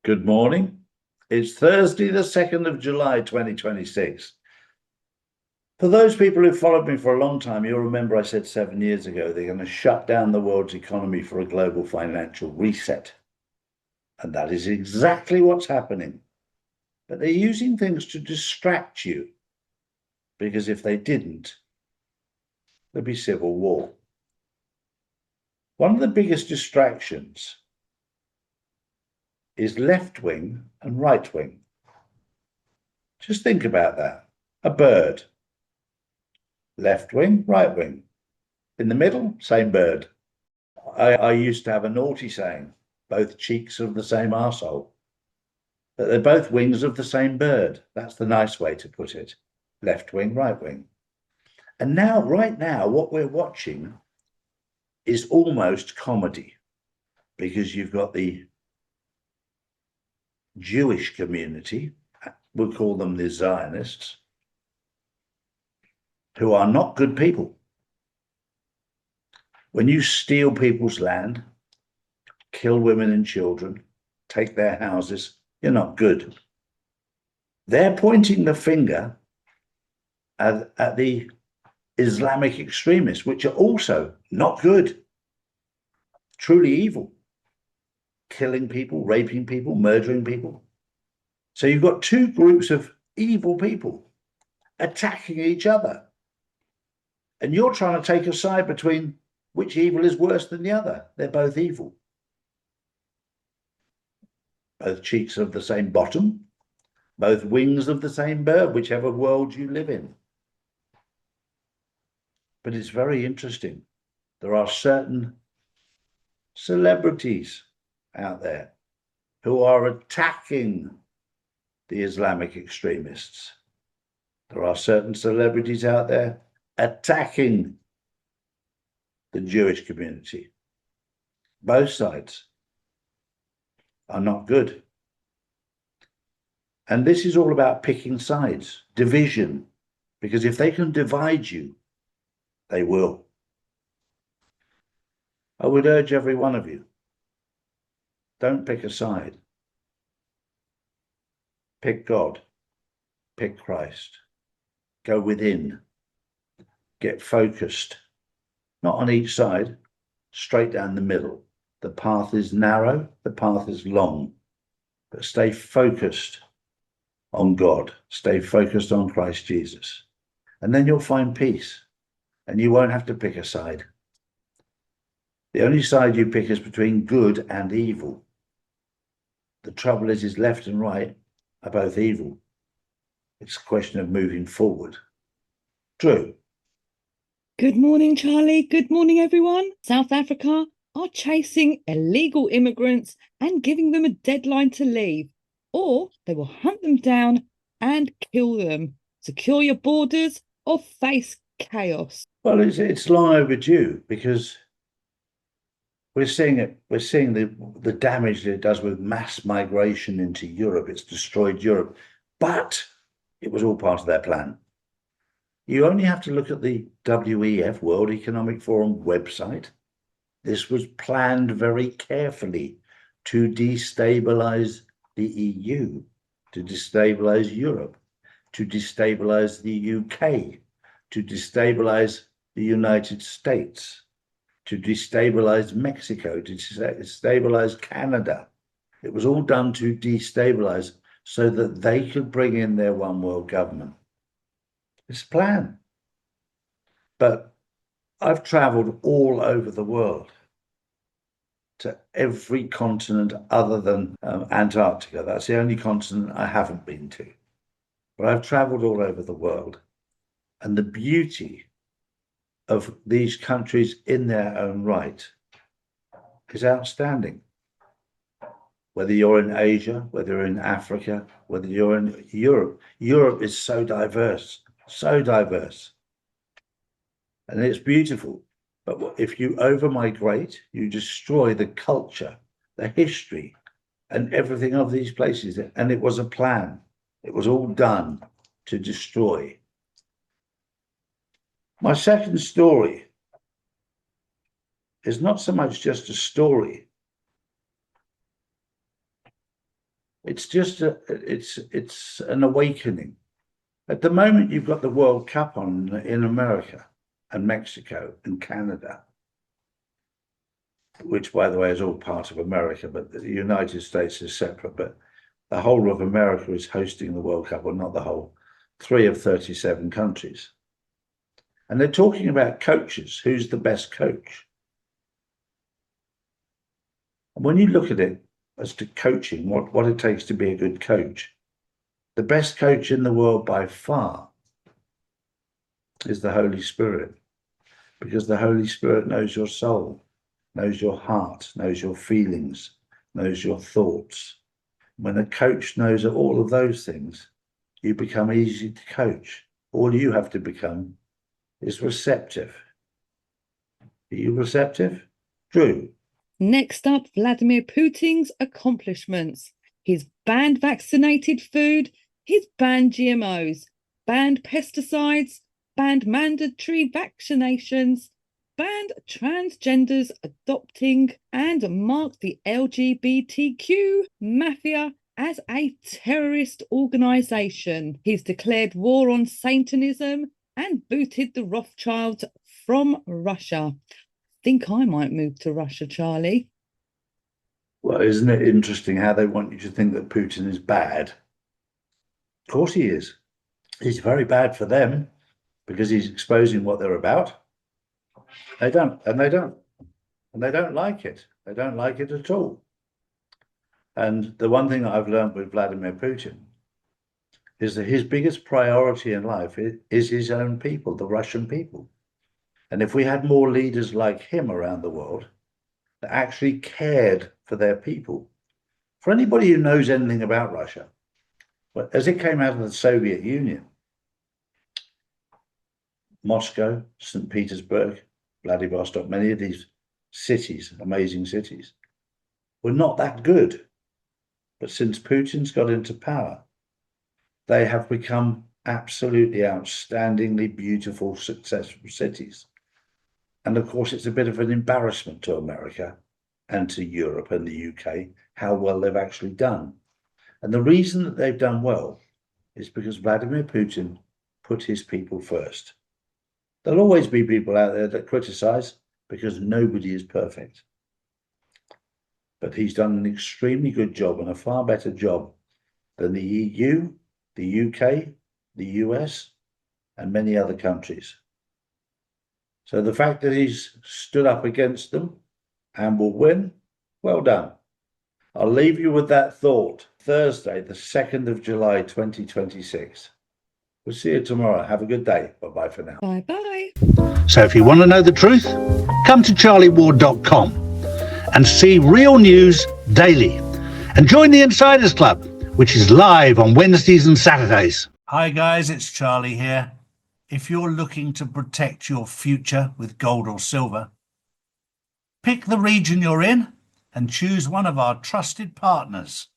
Good morning. It's Thursday, the 2nd of July, 2026. For those people who've followed me for a long time, you'll remember I said 7 years ago they're going to shut down the world's economy for a global financial reset. And that is exactly what's happening. But they're using things to distract you, because if they didn't, there'd be civil war. One of the biggest distractions is left wing and right wing. Just think about that. A bird. Left wing, right wing. In the middle, same bird. I used to have a naughty saying, both cheeks of the same arsehole. But they're both wings of the same bird. That's the nice way to put it. Left wing, right wing. And now, right now, what we're watching is almost comedy, because you've got the Jewish community, we'll call them the Zionists, who are not good people. When you steal people's land, kill women and children, take their houses, you're not good. They're pointing the finger at the Islamic extremists, which are also not good, truly evil, killing people, raping people, murdering people. So you've got two groups of evil people attacking each other. And you're trying to take a side between which evil is worse than the other. They're both evil. Both cheeks of the same bottom, both wings of the same bird, whichever world you live in. But it's very interesting. There are certain celebrities out there who are attacking the Islamic extremists. There are certain celebrities out there attacking the Jewish community. Both sides are not good. And this is all about picking sides, division, because if they can divide you, they will. I would urge every one of you, don't pick a side. Pick God, pick Christ, go within, get focused, not on each side, straight down the middle. The path is narrow, the path is long, but stay focused on God, stay focused on Christ Jesus, and then you'll find peace, and you won't have to pick a side. The only side you pick is between good and evil. The trouble is left and right are both evil. It's a question of moving forward. Drew. Good morning, Charlie. Good morning, everyone. South Africa are chasing illegal immigrants and giving them a deadline to leave, or they will hunt them down and kill them. Secure your borders or face chaos. Well, it's long overdue, because we're seeing it. We're seeing the damage that it does with mass migration into Europe. It's destroyed Europe, but it was all part of their plan. You only have to look at the WEF, World Economic Forum website. This was planned very carefully to destabilize the EU, to destabilize Europe, to destabilize the UK, to destabilize the United States, to destabilize Mexico, to destabilize Canada. It was all done to destabilize so that they could bring in their one world government. It's a plan. But I've traveled all over the world, to every continent other than Antarctica. That's the only continent I haven't been to. But I've traveled all over the world. And the beauty of these countries in their own right is outstanding. Whether you're in Asia, whether you're in Africa, whether you're in Europe, Europe is so diverse, so diverse. And it's beautiful. But if you over-migrate, you destroy the culture, the history, and everything of these places. And it was a plan. It was all done to destroy. My second story is not so much just a story. It's just it's an awakening. At the moment, you've got the World Cup on in America and Mexico and Canada, which, by the way, is all part of America, but the United States is separate. But the whole of America is hosting the World Cup, or not the whole, 3 of 37 countries. And they're talking about coaches. Who's the best coach? And when you look at it as to coaching, what it takes to be a good coach, the best coach in the world by far is the Holy Spirit, because the Holy Spirit knows your soul, knows your heart, knows your feelings, knows your thoughts. When a coach knows all of those things, you become easy to coach. All you have to become is receptive. Are you receptive? Drew? Next up, Vladimir Putin's accomplishments. He's banned vaccinated food, he's banned GMOs, banned pesticides, banned mandatory vaccinations, banned transgenders adopting, and marked the LGBTQ mafia as a terrorist organisation. He's declared war on Satanism and booted the Rothschilds from Russia. Think I might move to Russia, Charlie. Well, isn't it interesting how they want you to think that Putin is bad? Of course he is. He's very bad for them because he's exposing what they're about. They don't like it. They don't like it at all. And the one thing that I've learned with Vladimir Putin is that his biggest priority in life is his own people, the Russian people. And if we had more leaders like him around the world that actually cared for their people, for anybody who knows anything about Russia, but as it came out of the Soviet Union, Moscow, St. Petersburg, Vladivostok, many of these cities, amazing cities, were not that good. But since Putin's got into power, they have become absolutely outstandingly beautiful, successful cities. And of course, it's a bit of an embarrassment to America and to Europe and the UK how well they've actually done. And the reason that they've done well is because Vladimir Putin put his people first. There'll always be people out there that criticize because nobody is perfect. But he's done an extremely good job and a far better job than the EU, the UK, the US, and many other countries. So the fact that he's stood up against them and will win, well done. I'll leave you with that thought. Thursday, the 2nd of July, 2026. We'll see you tomorrow. Have a good day. Bye-bye for now. Bye-bye. So if you want to know the truth, come to charlieward.com and see real news daily. And join the Insiders Club, which is live on Wednesdays and Saturdays. Hi guys, it's Charlie here. If you're looking to protect your future with gold or silver, pick the region you're in and choose one of our trusted partners.